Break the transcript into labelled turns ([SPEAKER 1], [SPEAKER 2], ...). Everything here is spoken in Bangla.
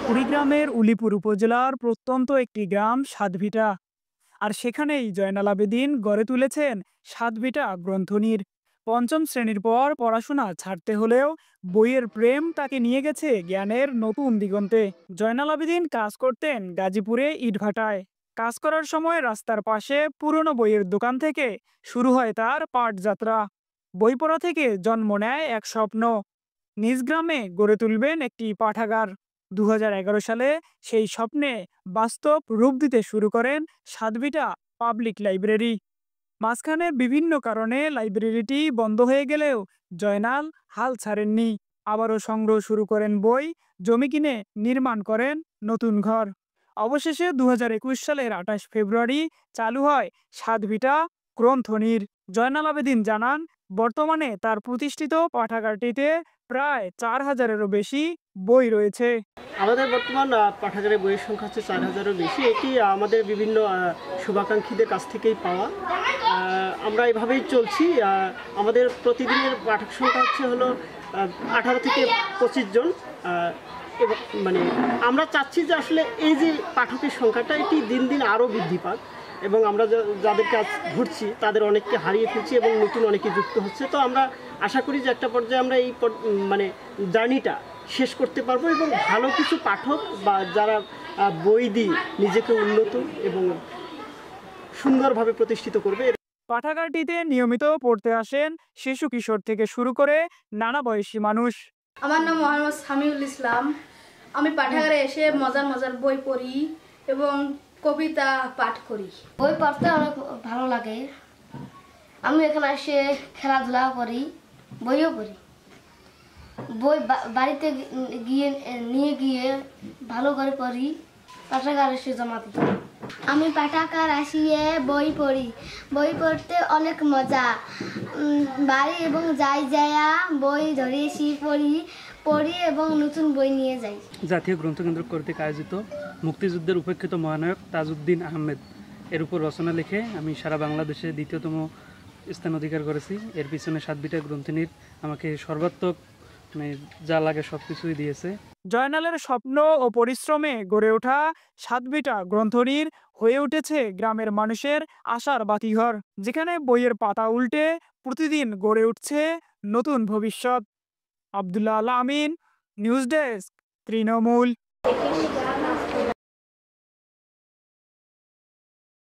[SPEAKER 1] কুড়িগ্রামের উলিপুর উপজেলার প্রত্যন্ত একটি গ্রাম সাতভিটা, আর সেখানেই জয়নাল আবেদীন গড়ে তুলেছেন সাতভিটা গ্রন্থনির। পঞ্চম শ্রেণীর পর পড়াশোনা ছাড়তে হলেও বইয়ের প্রেম তাকে নিয়ে গেছে জ্ঞানের নতুন দিগন্তে। জয়নাল আবেদীন কাজ করতেন গাজীপুরে ইটভাটায়। কাজ করার সময় রাস্তার পাশে পুরনো বইয়ের দোকান থেকে শুরু হয় তার পাঠযাত্রা। বই পড়া থেকে জন্ম নেয় এক স্বপ্ন, নিজ গ্রামে গড়ে তুলবেন একটি পাঠাগার। ২০১১ সালে সেই স্বপ্নে বাস্তব রূপ দিতে শুরু করেন সাতভিটা পাবলিক লাইব্রেরি। মাঝখানে বিভিন্ন কারণে লাইব্রেরিটি বন্ধ হয়ে গেলেও জয়নাল হাল ছাড়েননি। আবারও সংগ্রহ শুরু করেন বই, জমি কিনে নির্মাণ করেন নতুন ঘর। অবশেষে ২০২১ সালের ২৮ ফেব্রুয়ারি চালু হয় সাতভিটা গ্রন্থনির। জয়নাল আবেদীন জানান, বর্তমানে তার প্রতিষ্ঠিত পাঠাগারটিতে প্রায় ৪,০০০-এরও বেশি বই রয়েছে।
[SPEAKER 2] আমাদের বর্তমান পাঠাগারে বইয়ের সংখ্যা হচ্ছে ৪,০০০-এরও বেশি। এটি আমাদের বিভিন্ন শুভাকাঙ্ক্ষীদের কাছ থেকেই পাওয়া। আমরা এভাবেই চলছি। আমাদের প্রতিদিনের পাঠক সংখ্যা হলো ১৮ থেকে ২৫ জন। এবং মানে আমরা চাচ্ছি যে আসলে এই যে পাঠকের সংখ্যাটা এটি দিন দিন আরও বৃদ্ধি পাক, এবং আমরা যাদের কাজ ধরছি তাদের অনেককে হারিয়ে ফেলছি এবং নতুন অনেকে যুক্ত হচ্ছে। তো আমরা আশা করি যে একটা পর্যায়ে আমরা এই মানে জার্নিটা শেষ করতে পারবো এবং ভালো কিছু পাঠক বা যারা বই দিয়ে নিজেকে উন্নত এবং সুন্দরভাবে প্রতিষ্ঠিত করবে।
[SPEAKER 1] পাঠাগারটিতে নিয়মিত পড়তে আসেন শিশু কিশোর থেকে শুরু করে নানা বয়সী মানুষ।
[SPEAKER 3] আমার নাম মোহাম্মদ সামিউল ইসলাম। আমি পাঠাগারে এসে মজার মজার বই পড়ি এবং কবিতা পাঠ করি।
[SPEAKER 4] বই পড়তে অনেক ভালো লাগে। আমি এখানে এসে খেলাধুলা করি, বইও পড়ি। বই বাড়িতে গিয়ে নিয়ে গিয়ে ভালো করে পড়ি, পাঠাগারে এসে জমা দিই।
[SPEAKER 5] আমি পাঠাগার আসিয়ে বই পড়ি। বই পড়তে অনেক মজা। বাড়ি এবং যাই যায়া বই ধরে এসে পড়ি এবং নতুন বই নিয়ে যাই।
[SPEAKER 6] জাতীয় গ্রন্থকেন্দ্র কর্তৃক আয়োজিত মুক্তিযুদ্ধের উপেক্ষিত মহানায়ক তাজউদ্দিন আহমেদ এর উপর রচনা লিখে আমি সারা বাংলাদেশে দ্বিতীয়তম স্থান অধিকার করেছি। এর পিছনে সাতভিটা গ্রন্থনির আমাকে সর্বাত্মক যা লাগে সব কিছুই দিয়েছে।
[SPEAKER 1] জয়নালের স্বপ্ন ও পরিশ্রমে গড়ে ওঠা সাতভিটা গ্রন্থনির হয়ে উঠেছে গ্রামের মানুষের আশার বাতিঘর, যেখানে বইয়ের পাতা উল্টে প্রতিদিন গড়ে উঠছে নতুন ভবিষ্যৎ। আব্দুল্লাহ আল আমিন, নিউজ ডেস্ক, তৃণমূল।